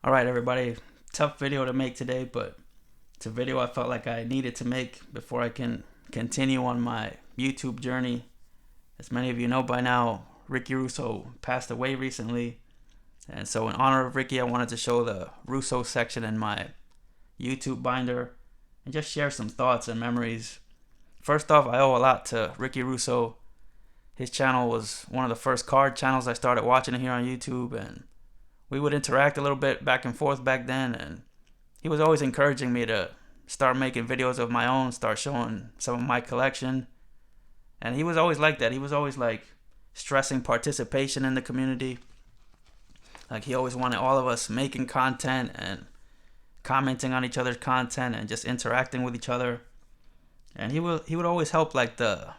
Alright everybody, tough video to make today, but it's a video I felt like I needed to make before I can continue on my YouTube journey. As many of you know by now, Ricky Russo passed away recently, and so in honor of Ricky I wanted to show the Russo section in my YouTube binder and just share some thoughts and memories. First off, I owe a lot to Ricky Russo. His channel was one of the first card channels I started watching here on YouTube, and we would interact a little bit back and forth back then, and he was always encouraging me to start making videos of my own, start showing some of my collection. And he was always like that. He was always like stressing participation in the community. Like he always wanted all of us making content and commenting on each other's content and just interacting with each other. And he would always help like the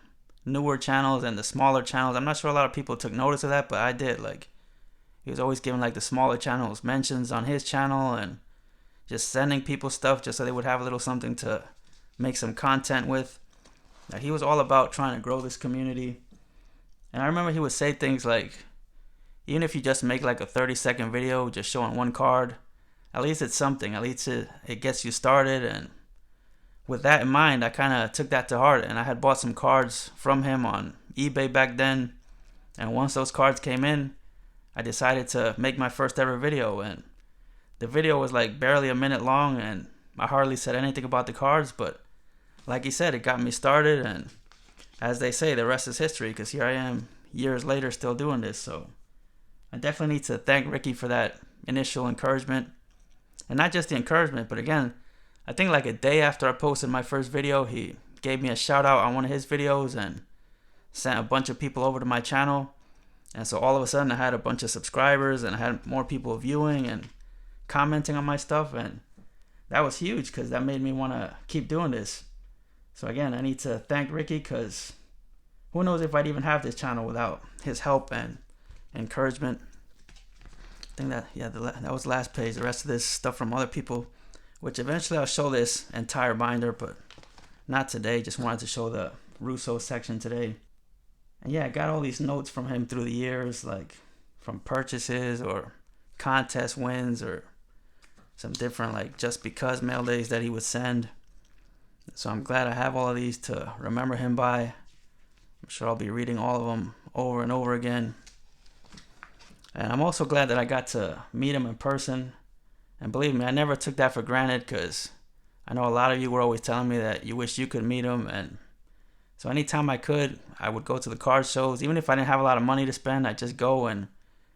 newer channels and the smaller channels. I'm not sure a lot of people took notice of that, but I did. Like he was always giving like the smaller channels mentions on his channel and just sending people stuff just so they would have a little something to make some content with. Like, he was all about trying to grow this community. And I remember he would say things like, even if you just make like a 30-second video just showing one card, at least it's something. At least it gets you started. And with that in mind, I kind of took that to heart. And I had bought some cards from him on eBay back then. And once those cards came in, I decided to make my first ever video, and the video was like barely a minute long, and I hardly said anything about the cards, but like he said, it got me started, and as they say, the rest is history, because here I am years later still doing this. So I definitely need to thank Ricky for that initial encouragement, and not just the encouragement, but again, I think like a day after I posted my first video, he gave me a shout out on one of his videos and sent a bunch of people over to my channel. And so all of a sudden I had a bunch of subscribers and I had more people viewing and commenting on my stuff, and that was huge because that made me want to keep doing this. So again, I need to thank Ricky, because who knows if I'd even have this channel without his help and encouragement. I think that, yeah, that was the last page. The rest of this stuff from other people, which eventually I'll show this entire binder, but not today. Just wanted to show the Russo section today. And yeah, I got all these notes from him through the years, like from purchases or contest wins or some different like just because mail days that he would send. So I'm glad I have all of these to remember him by. I'm sure I'll be reading all of them over and over again. And I'm also glad that I got to meet him in person. And believe me, I never took that for granted, because I know a lot of you were always telling me that you wish you could meet him, and so anytime I could, I would go to the card shows. Even if I didn't have a lot of money to spend, I'd just go and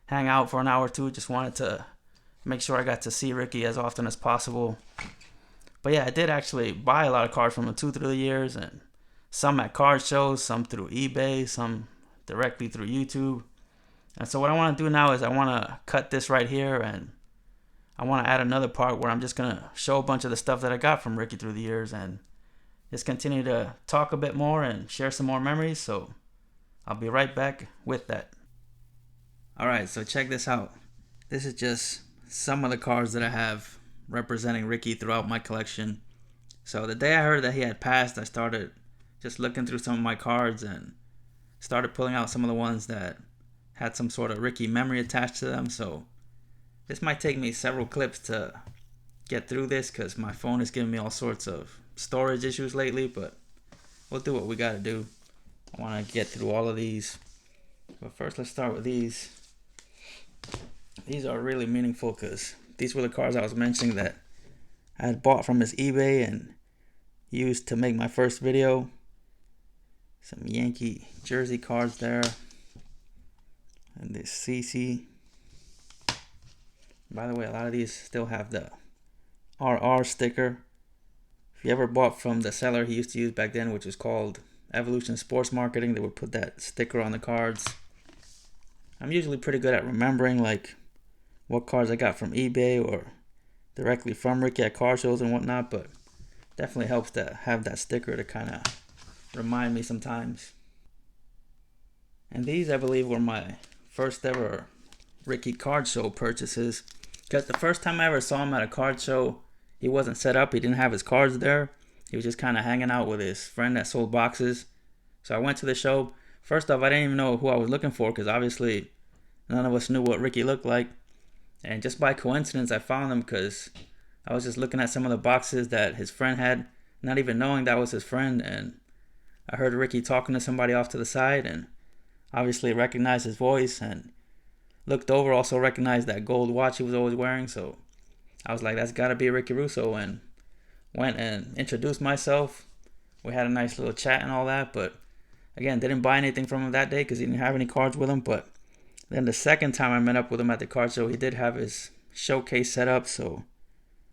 hang out for an hour or two. Just wanted to make sure I got to see Ricky as often as possible. But yeah, I did actually buy a lot of cards from him through the years, and some at card shows, some through eBay, some directly through YouTube. And so what I want to do now is I want to cut this right here, and I want to add another part where I'm just going to show a bunch of the stuff that I got from Ricky through the years, and just continue to talk a bit more and share some more memories. So I'll be right back with that. Alright, so check this out. This is just some of the cards that I have representing Ricky throughout my collection. So the day I heard that he had passed, I started just looking through some of my cards and started pulling out some of the ones that had some sort of Ricky memory attached to them. So this might take me several clips to get through this, because my phone is giving me all sorts of storage issues lately, but we'll do what we gotta do. I want to get through all of these, but first let's start with these. These are really meaningful because these were the cards I was mentioning that I had bought from his eBay and used to make my first video. Some Yankee jersey cards there, and this CC. By the way, a lot of these still have the RR sticker. If you ever bought from the seller he used to use back then, which was called Evolution Sports Marketing, they would put that sticker on the cards. I'm usually pretty good at remembering like what cards I got from eBay or directly from Ricky at car shows and whatnot, but definitely helps to have that sticker to kind of remind me sometimes. And these, I believe, were my first ever Ricky card show purchases, because the first time I ever saw him at a card show, he wasn't set up. He didn't have his cards there. He was just kind of hanging out with his friend that sold boxes. So I went to the show. First off, I didn't even know who I was looking for, because obviously none of us knew what Ricky looked like. And just by coincidence, I found them because I was just looking at some of the boxes that his friend had, not even knowing that was his friend. And I heard Ricky talking to somebody off to the side, and obviously recognized his voice, and looked over, also recognized that gold watch he was always wearing. So I was like, that's got to be Ricky Russo, and went and introduced myself. We had a nice little chat and all that, but again, didn't buy anything from him that day because he didn't have any cards with him. But then the second time I met up with him at the card show, he did have his showcase set up, so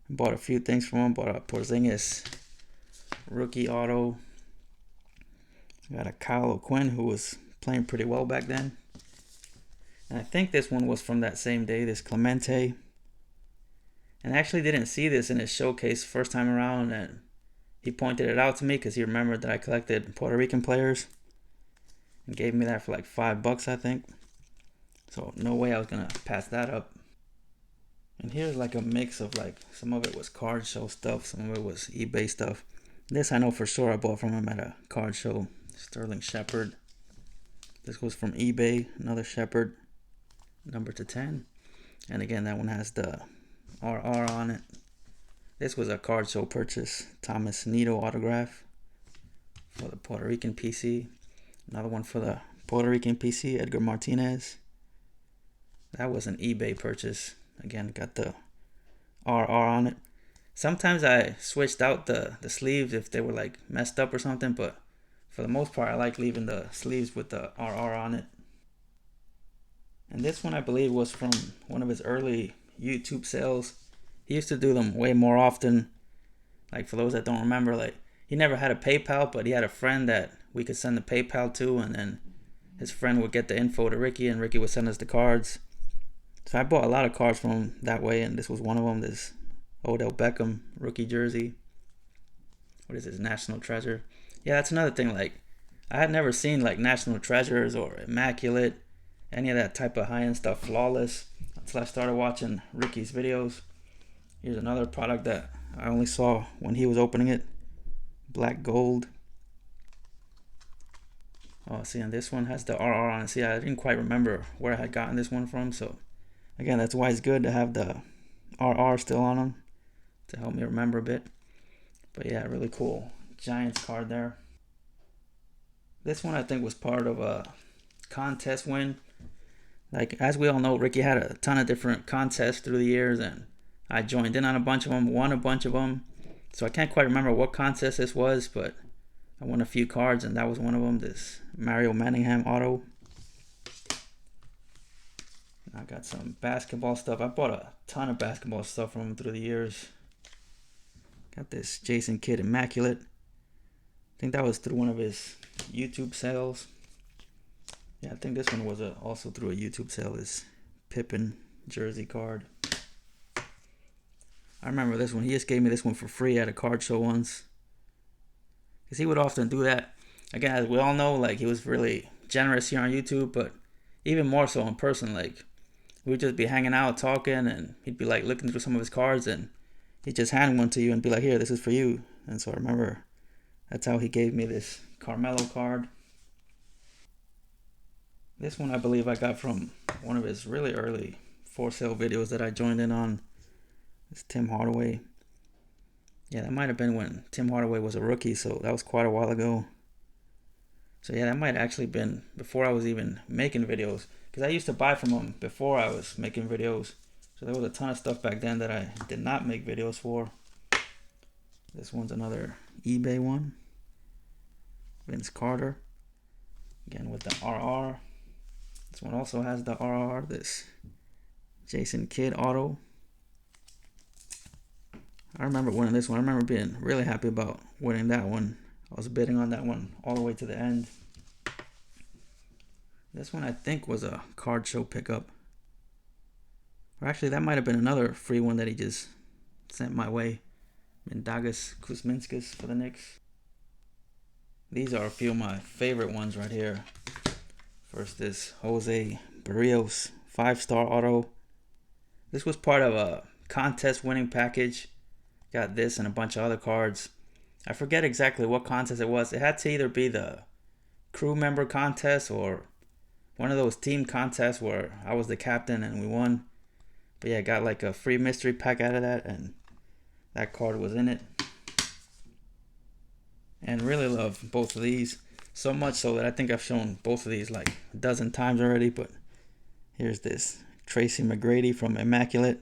I bought a few things from him. Bought a Porzingis rookie auto. Got a Kyle O'Quinn, who was playing pretty well back then. And I think this one was from that same day, this Clemente. And I actually didn't see this in his showcase first time around, and he pointed it out to me because he remembered that I collected Puerto Rican players and gave me that for like $5, I think. So no way I was gonna pass that up. And here's like a mix of like, some of it was card show stuff, some of it was eBay stuff. This I know for sure I bought from him at a card show. Sterling Shepard. This was from eBay, another Shepard, number to 10. And again, that one has the RR on it. This was a card show purchase. Thomas Nito autograph for the Puerto Rican PC. Another one for the Puerto Rican PC, Edgar Martinez. That was an eBay purchase. Again, got the RR on it. Sometimes I switched out the sleeves if they were like messed up or something, but for the most part I like leaving the sleeves with the RR on it. And this one I believe was from one of his early YouTube sales. He used to do them way more often. Like, for those that don't remember, like, he never had a PayPal, but he had a friend that we could send the PayPal to, and then his friend would get the info to Ricky, and Ricky would send us the cards. So I bought a lot of cards from him that way, and this was one of them, this Odell Beckham rookie jersey. What is this, National Treasure? Yeah, that's another thing, like, I had never seen, like, National Treasures or Immaculate, any of that type of high-end stuff, Flawless, until I started watching Ricky's videos. Here's another product that I only saw when he was opening it. Black gold. Oh, see, and this one has the RR on it. See, I didn't quite remember where I had gotten this one from. So, again, that's why it's good to have the RR still on them to help me remember a bit. But yeah, really cool Giants card there. This one I think was part of a contest win. Like, as we all know, Ricky had a ton of different contests through the years, and I joined in on a bunch of them, won a bunch of them. So I can't quite remember what contest this was, but I won a few cards, and that was one of them, this Mario Manningham auto. I got some basketball stuff. I bought a ton of basketball stuff from him through the years. Got this Jason Kidd Immaculate. I think that was through one of his YouTube sales. Yeah, I think this one was also through a YouTube sale, this Pippen jersey card. I remember this one. He just gave me this one for free at a card show once. Because he would often do that. Again, as we all know, like, he was really generous here on YouTube, but even more so in person. Like, we'd just be hanging out, talking, and he'd be, like, looking through some of his cards, and he'd just hand one to you and be like, here, this is for you. And so I remember that's how he gave me this Carmelo card. This one I believe I got from one of his really early for sale videos that I joined in on. It's Tim Hardaway. Yeah, that might have been when Tim Hardaway was a rookie, so that was quite a while ago. So yeah, that might have actually been before I was even making videos, because I used to buy from him before I was making videos. So there was a ton of stuff back then that I did not make videos for. This one's another eBay one. Vince Carter. Again with the RR. This one also has the RR. This Jason Kidd auto. I remember winning this one. I remember being really happy about winning that one. I was bidding on that one all the way to the end. This one I think was a card show pickup. Or actually, that might have been another free one that he just sent my way. Mindaugas Kuzminskas for the Knicks. These are a few of my favorite ones right here. First, this Jose Barrios 5-star auto. This was part of a contest winning package. Got this and a bunch of other cards. I forget exactly what contest it was. It had to either be the crew member contest or one of those team contests where I was the captain and we won. But yeah, got like a free mystery pack out of that, and that card was in it. And really love both of these. So much so that I think I've shown both of these like a dozen times already. But here's this Tracy McGrady from Immaculate.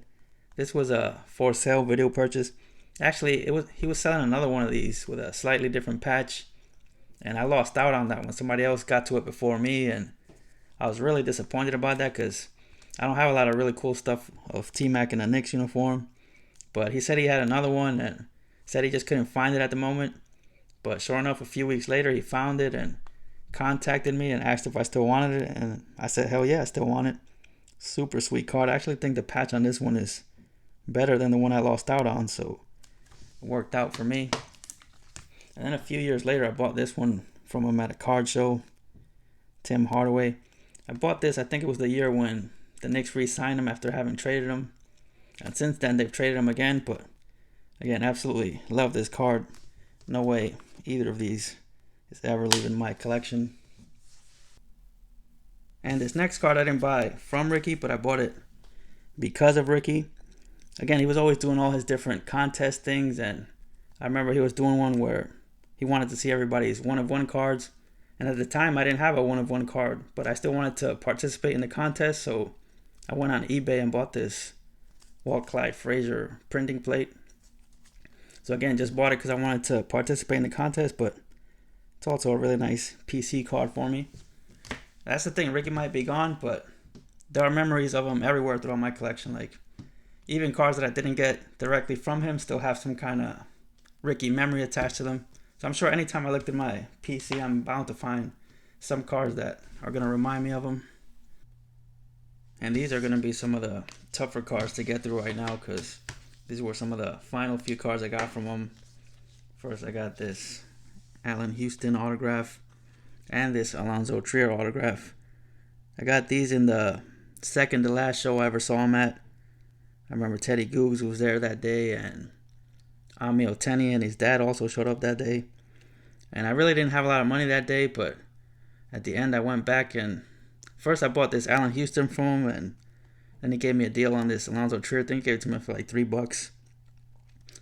This was a for sale video purchase. Actually, he was selling another one of these with a slightly different patch, and I lost out on that one. Somebody else got to it before me, and I was really disappointed about that because I don't have a lot of really cool stuff of T-Mac in a Knicks uniform. But he said he had another one and said he just couldn't find it at the moment. But sure enough, a few weeks later, he found it and contacted me and asked if I still wanted it. And I said, hell yeah, I still want it. Super sweet card. I actually think the patch on this one is better than the one I lost out on. So it worked out for me. And then a few years later, I bought this one from him at a card show. Tim Hardaway. I bought this, I think it was the year when the Knicks re-signed him after having traded him. And since then, they've traded him again. But again, absolutely love this card. No way either of these is ever leaving my collection. And this next card I didn't buy from Ricky, but I bought it because of Ricky. Again, he was always doing all his different contest things, and I remember he was doing one where he wanted to see everybody's one-of-one cards. And at the time, I didn't have a one-of-one card, but I still wanted to participate in the contest, so I went on eBay and bought this Walt Clyde Frazier printing plate. So again, just bought it because I wanted to participate in the contest, but it's also a really nice PC card for me. That's the thing, Ricky might be gone, but there are memories of him everywhere throughout my collection. Like, even cards that I didn't get directly from him still have some kind of Ricky memory attached to them. So I'm sure anytime I looked at my PC, I'm bound to find some cards that are going to remind me of him. And these are going to be some of the tougher cards to get through right now because these were some of the final few cards I got from him. First, I got this Allen Houston autograph and this Alonzo Trier autograph. I got these in the second to last show I ever saw him at. I remember Teddy Googs was there that day, and Ami Oteni and his dad also showed up that day. And I really didn't have a lot of money that day, but at the end I went back and first I bought this Allen Houston from him, and then he gave me a deal on this Alonzo Trier thing. He gave it to me for like $3.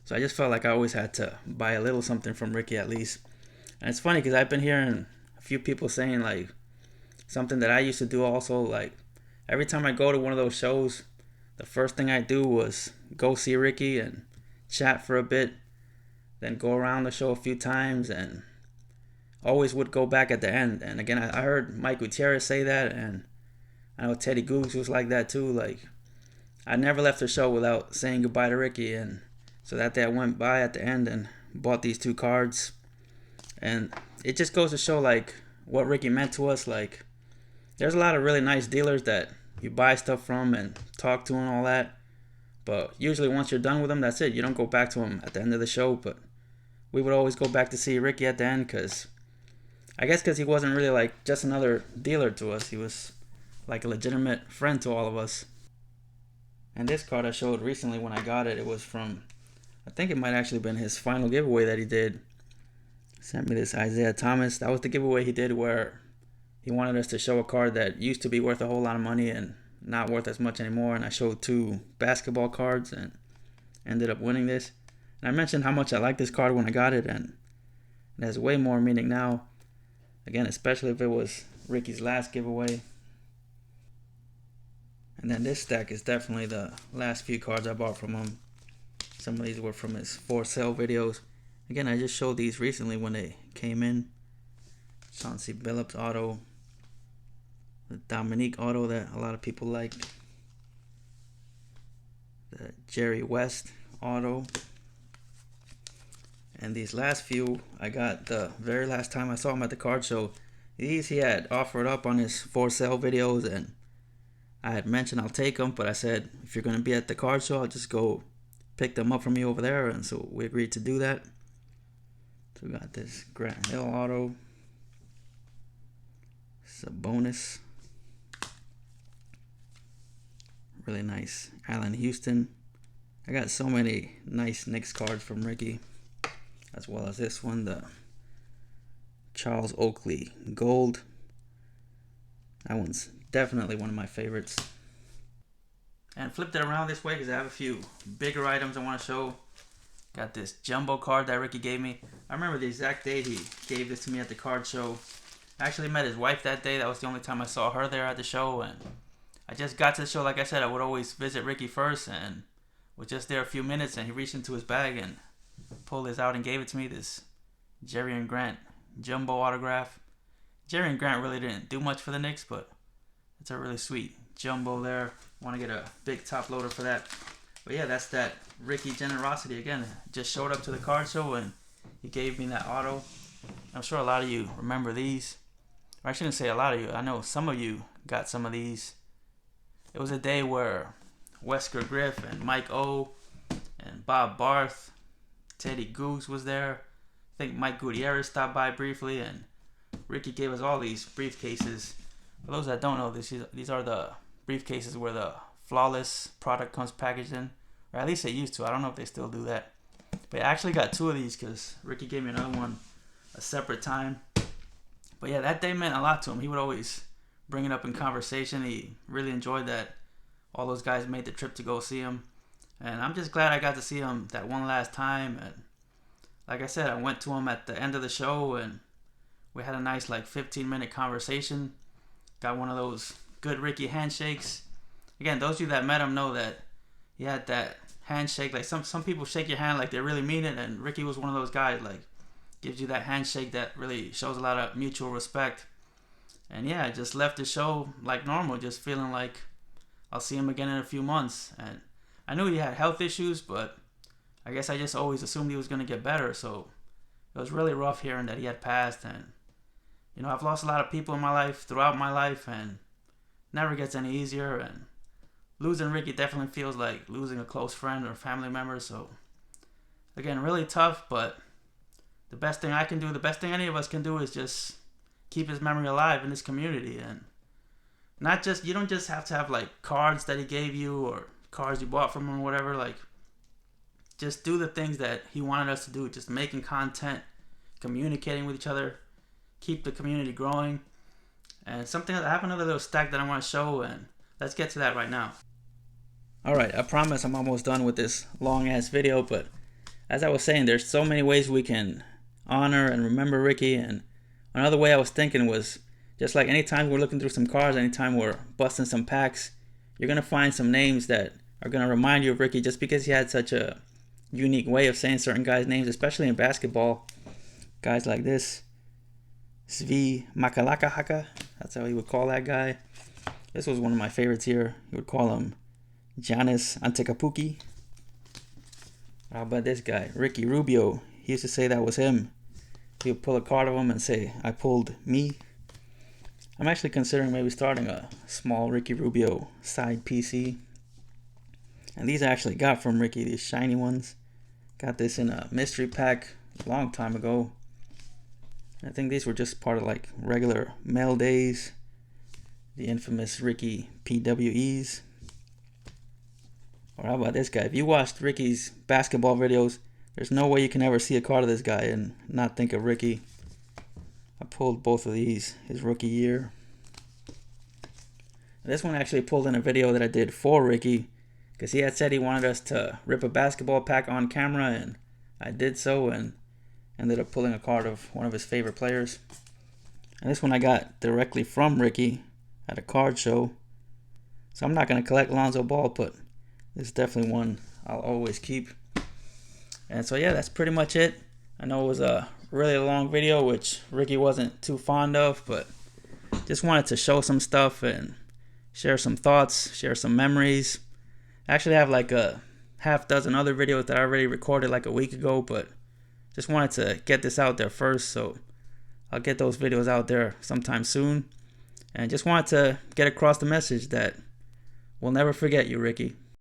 So I just felt like I always had to buy a little something from Ricky at least. And it's funny because I've been hearing a few people saying like something that I used to do also. Like every time I go to one of those shows, the first thing I do was go see Ricky and chat for a bit, then go around the show a few times, and always would go back at the end. And again, I heard Mike Gutierrez say that, and I know Teddy Googs was like that too. Like, I never left the show without saying goodbye to Ricky, and so that day I went by at the end and bought these two cards. And it just goes to show like what Ricky meant to us. Like, there's a lot of really nice dealers that you buy stuff from and talk to and all that, but usually once you're done with them, that's it. You don't go back to them at the end of the show. But we would always go back to see Ricky at the end because I guess because he wasn't really like just another dealer to us. He was like a legitimate friend to all of us. And this card I showed recently when I got it, it was from, I think it might actually been his final giveaway that he did. Sent me this Isaiah Thomas. That was the giveaway he did where he wanted us to show a card that used to be worth a whole lot of money and not worth as much anymore. And I showed two basketball cards and ended up winning this. And I mentioned how much I liked this card when I got it, and it has way more meaning now. Again, especially if it was Ricky's last giveaway. And then this stack is definitely the last few cards I bought from him. Some of these were from his for sale videos. Again, I just showed these recently when they came in. Chauncey Billups auto. The Dominique auto that a lot of people like. The Jerry West auto. And these last few I got the very last time I saw him at the card show. These he had offered up on his for sale videos, and I had mentioned I'll take them, but I said if you're going to be at the card show, I'll just go pick them up from you over there. And so we agreed to do that. So we got this Grant Hill auto. Sabonis. Really nice Allen Houston. I got so many nice Knicks cards from Ricky, as well as this one, the Charles Oakley Gold. That one's definitely one of my favorites. and flipped it around this way because I have a few bigger items I want to show. Got this jumbo card that Ricky gave me. I remember the exact day he gave this to me at the card show. I actually met his wife that day. That was the only time I saw her there at the show, and I just got to the show. Like I said, I would always visit Ricky first, and was just there a few minutes, and he reached into his bag and pulled this out and gave it to me. This Jerry and Grant jumbo autograph. Jerry and Grant really didn't do much for the Knicks, but it's a really sweet jumbo there. Want to get a big top loader for that. But yeah, that's that Ricky generosity again. Just showed up to the card show and he gave me that auto. I'm sure a lot of you remember these. Or I shouldn't say a lot of you. I know some of you got some of these. It was a day where Wesker Griff and Mike O and Bob Barth, Teddy Goose was there. I think Mike Gutierrez stopped by briefly, and Ricky gave us all these briefcases. For those that don't know, these are the briefcases where the Flawless product comes packaged in, or at least they used to. I don't know if they still do that. But I actually got two of these because Ricky gave me another one a separate time. But yeah, that day meant a lot to him. He would always bring it up in conversation. He really enjoyed that all those guys made the trip to go see him. And I'm just glad I got to see him that one last time. And like I said, I went to him at the end of the show and we had a nice 15-minute conversation. Got one of those good Ricky handshakes. Again, those of you that met him know that he had that handshake. Like some people shake your hand like they really mean it, and Ricky was one of those guys, gives you that handshake that really shows a lot of mutual respect. And yeah, I just left the show like normal, just feeling like I'll see him again in a few months. And I knew he had health issues, but I guess I just always assumed he was going to get better. So it was really rough hearing that he had passed. And I've lost a lot of people in my life, throughout my life, and never gets any easier. And losing Ricky definitely feels like losing a close friend or family member. So again, really tough, but the best thing I can do, the best thing any of us can do, is just keep his memory alive in this community. And you don't just have to have cards that he gave you or cards you bought from him or whatever. Just do the things that he wanted us to do. Just making content, communicating with each other, keep the community growing. And something that I have another little stack that I want to show, and let's get to that right now. Alright, I promise I'm almost done with this long ass video, but as I was saying, there's so many ways we can honor and remember Ricky. And another way I was thinking was, just like anytime we're looking through some cards, anytime we're busting some packs, you're going to find some names that are going to remind you of Ricky, just because he had such a unique way of saying certain guys' names, especially in basketball. Guys like this, Svi Makalakahaka, that's how he would call that guy. This was one of my favorites here. He would call him Giannis Antetokounmpo. How about this guy, Ricky Rubio? He used to say that was him. He would pull a card of him and say, "I pulled me." I'm actually considering maybe starting a small Ricky Rubio side PC. And these I actually got from Ricky, these shiny ones. Got this in a mystery pack a long time ago. I think these were just part of regular mail days. The infamous Ricky PWEs. Or how about this guy? If you watched Ricky's basketball videos, there's no way you can ever see a card of this guy and not think of Ricky. I pulled both of these his rookie year. This one actually pulled in a video that I did for Ricky, because he had said he wanted us to rip a basketball pack on camera, and I did so and ended up pulling a card of one of his favorite players. And this one I got directly from Ricky at a card show. So I'm not going to collect Lonzo Ball, but this is definitely one I'll always keep. And so yeah, that's pretty much it. I know it was a really long video, which Ricky wasn't too fond of, but just wanted to show some stuff and share some thoughts, share some memories. I actually have a half dozen other videos that I already recorded a week ago, but just wanted to get this out there first, so I'll get those videos out there sometime soon. And just wanted to get across the message that we'll never forget you, Ricky.